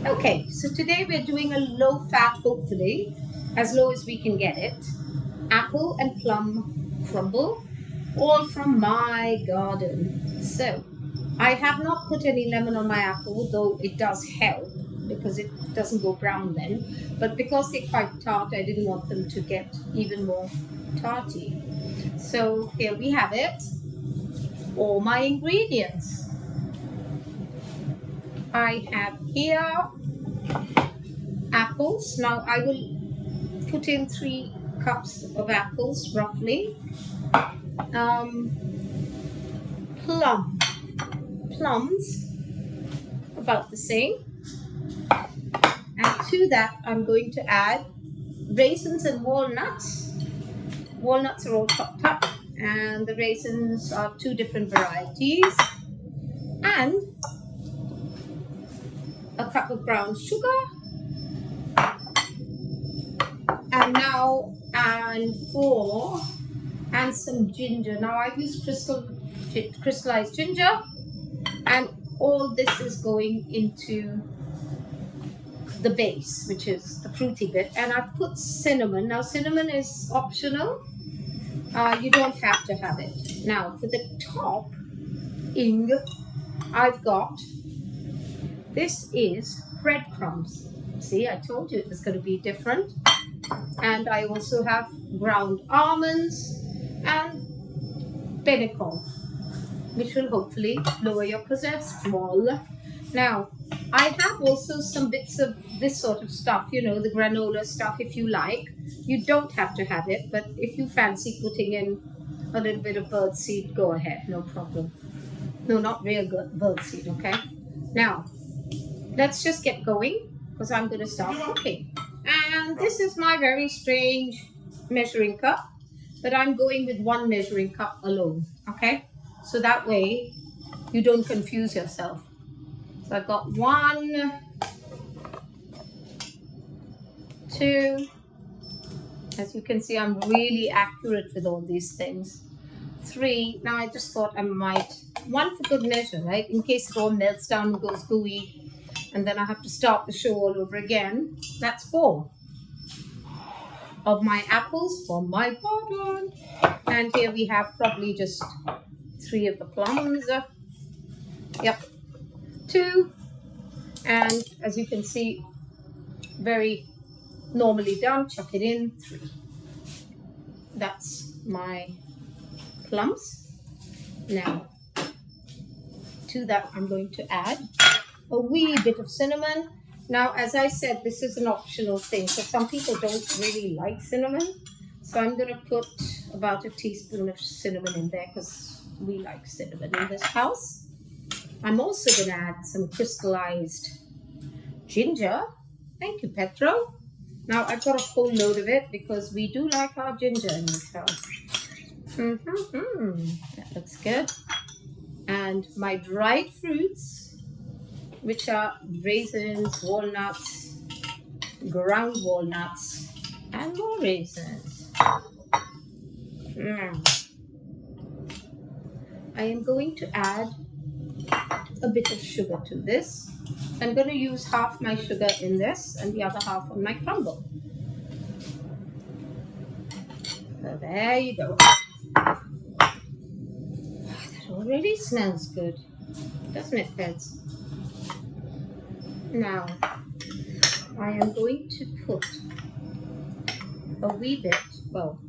Okay, so today we're doing a low fat, hopefully, as low as we can get it. Apple and plum crumble, all from my garden. So, I have not put any lemon on my apple, though it does help because it doesn't go brown then. But because they're quite tart, I didn't want them to get even more tarty. So, here we have it. All my ingredients. I have here apples. Now I will put in 3 cups of apples roughly. Plums, about the same. And to that I'm going to add raisins and walnuts. Walnuts are all chopped up, and the raisins are 2 different varieties. And a cup of brown sugar. And now and some ginger. Now I've used crystallized ginger, and all this is going into the base, which is the fruity bit. And I've put cinnamon. Now cinnamon is optional. You don't have to have it. Now for the topping, I've got, this is breadcrumbs. See, I told you it was going to be different. And I also have ground almonds and pemmican, which will hopefully lower your cholesterol. Now, I have also some bits of this sort of stuff, you know, the granola stuff if you like. You don't have to have it, but if you fancy putting in a little bit of birdseed, go ahead, no problem. No, not real good birdseed, okay? Now, let's just get going because I'm going to start cooking. And this is my very strange measuring cup, but I'm going with 1 measuring cup alone, okay? So that way you don't confuse yourself. So I've got 1, 2, as you can see, I'm really accurate with all these things. 3, now I just thought I might, 1 for good measure, right? In case it all melts down and goes gooey, and then I have to start the show all over again. That's 4 of my apples from my garden. And here we have probably just 3 of the plums. Yep, 2. And as you can see, very normally done, chuck it in, 3. That's my plums. Now, to that I'm going to add a wee bit of cinnamon. Now, as I said, this is an optional thing, so some people don't really like cinnamon. So I'm going to put about a teaspoon of cinnamon in there because we like cinnamon in this house. I'm also going to add some crystallized ginger. Thank you, Petro. Now, I've got a whole load of it because we do like our ginger in this house. That looks good. And my dried fruits, which are raisins, walnuts, ground walnuts, and more raisins. I am going to add a bit of sugar to this. I'm going to use half my sugar in this and the other half on my crumble. So there you go. That already smells good, doesn't it, Peds? Now, I am going to put a wee bit, well,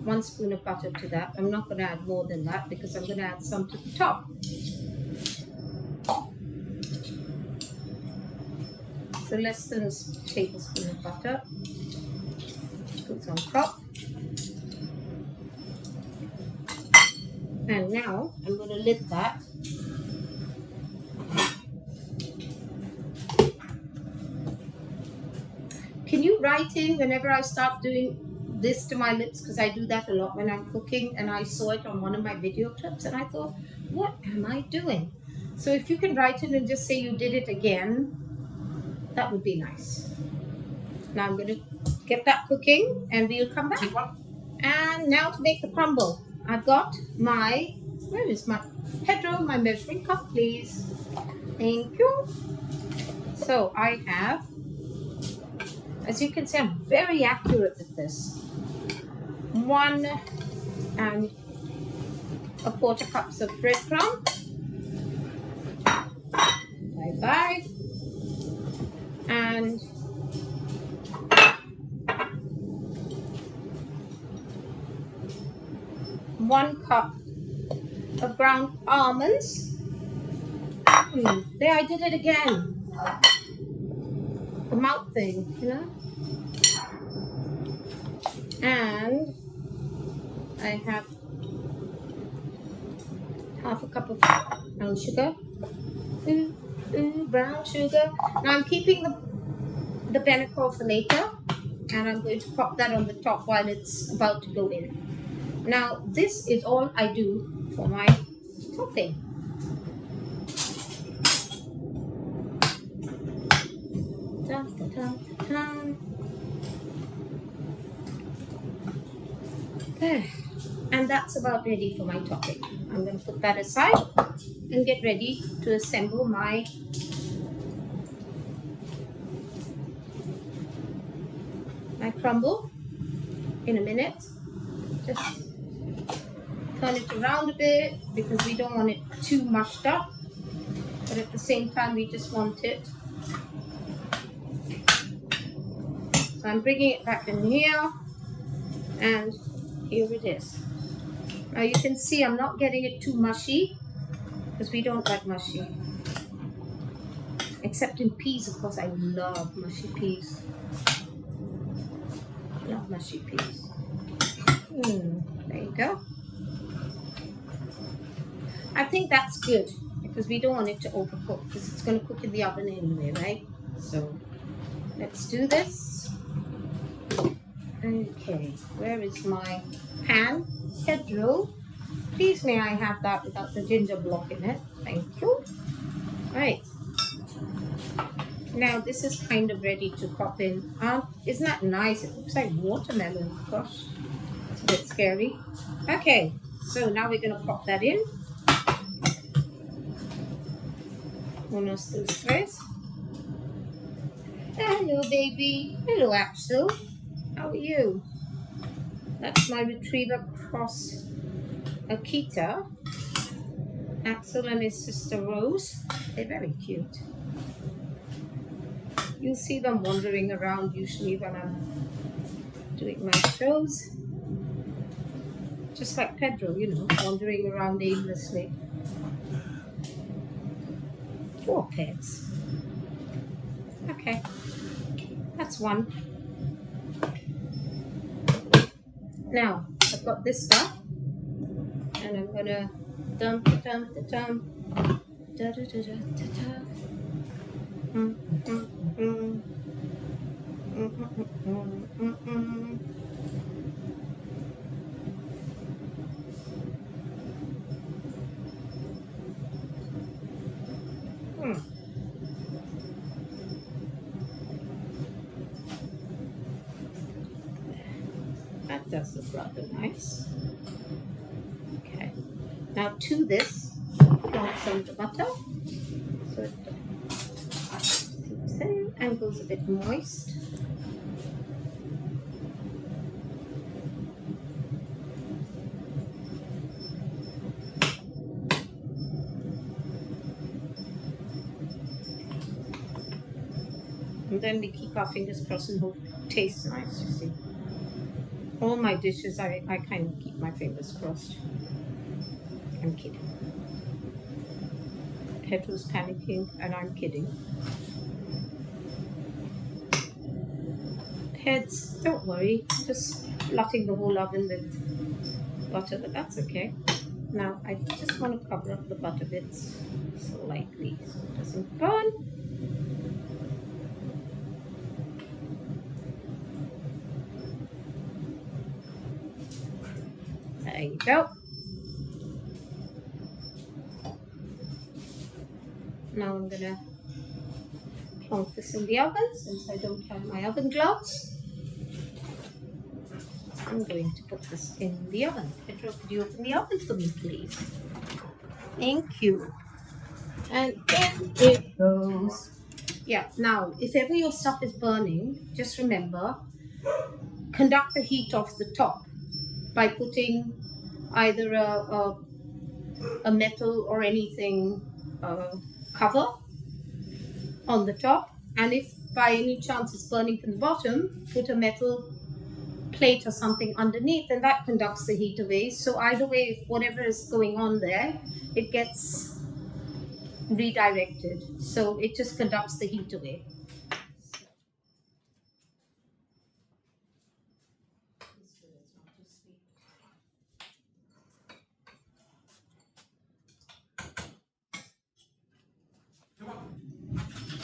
1 spoon of butter to that. I'm not going to add more than that because I'm going to add some to the top. So less than a tablespoon of butter goes on top. And now I'm going to lid that. Can you write in whenever I start doing this to my lips? Because I do that a lot when I'm cooking, and I saw it on one of my video clips and I thought, what am I doing? So if you can write in and just say you did it again, that would be nice. Now I'm going to get that cooking and we'll come back. And now to make the crumble. I've got my, where is my, Pedro, my measuring cup, please. Thank you. So I have, as you can see, I'm very accurate with this. 1 and a quarter cups of breadcrumb. Bye. And 1 cup of ground almonds. There, I did it again. The mouth thing, you know. And I have half a cup of brown sugar. Brown sugar. Now I'm keeping the Benneco for later, and I'm going to pop that on the top while it's about to go in. Now this is all I do for my topping. There. And that's about ready for my topping. I'm going to put that aside and get ready to assemble my crumble in a minute. Just turn it around a bit because we don't want it too mushed up, but at the same time we just want it. So I'm bringing it back in here, and here it is. Now you can see I'm not getting it too mushy because we don't like mushy. Except in peas, of course. I love mushy peas. Love mushy peas. There you go. I think that's good because we don't want it to overcook because it's going to cook in the oven anyway, right? So let's do this. Okay, where is my pan? Pedro, please may I have that without the ginger block in it? Thank you. Right. Now this is kind of ready to pop in. Isn't that nice? It looks like watermelon. Gosh, it's a bit scary. Okay, so now we're going to pop that in. Unos, dos, tres. Hello, baby. Hello, Axel. How are you? That's my retriever cross Akita. Axel and his sister Rose. They're very cute. You'll see them wandering around usually when I'm doing my shows. Just like Pedro, you know, wandering around aimlessly. Poor pets. Okay, that's one. Now, I've got this stuff, and I'm gonna dump, da da da da da. That does look rather nice. Okay, now to this, add some butter so it seeps in and goes a bit moist. And then we keep our fingers crossed and hope it tastes nice, you see. All my dishes, I kind of keep my fingers crossed. I'm kidding. Pedro's panicking and I'm kidding. Heads, don't worry. Just flooding the whole oven with butter, but that's okay. Now I just want to cover up the butter bits slightly so it doesn't burn. There you go. Now I'm going to plonk this in the oven since I don't have my oven gloves. I'm going to put this in the oven. Pedro, could you open the oven for me, please? Thank you. And in it goes. Yeah, now, if ever your stuff is burning, just remember, conduct the heat off the top by putting either a metal or anything cover on the top. And if by any chance it's burning from the bottom, put a metal plate or something underneath, and that conducts the heat away. So either way, if whatever is going on there, it gets redirected. So it just conducts the heat away.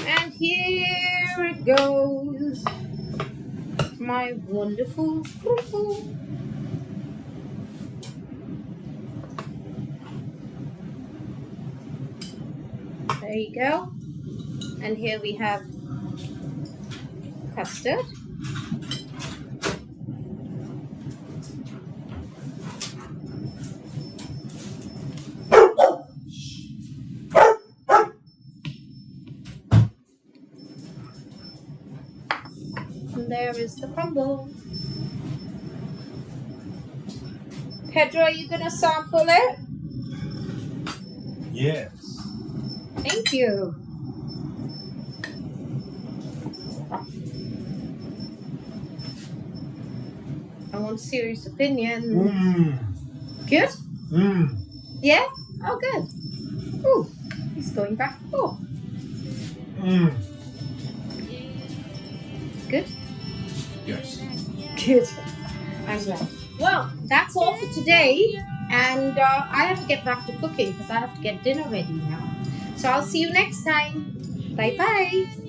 And here it goes, my wonderful crumble. There you go. And here we have custard. And there is the crumble. Pedro, are you going to sample it? Yes. Thank you. I want serious opinion. Good? Yeah? Oh, good. Ooh, he's going back. Oh. Good? Yes. Good. I'm glad. Well, that's all for today. And I have to get back to cooking because I have to get dinner ready now. So I'll see you next time. Bye-bye.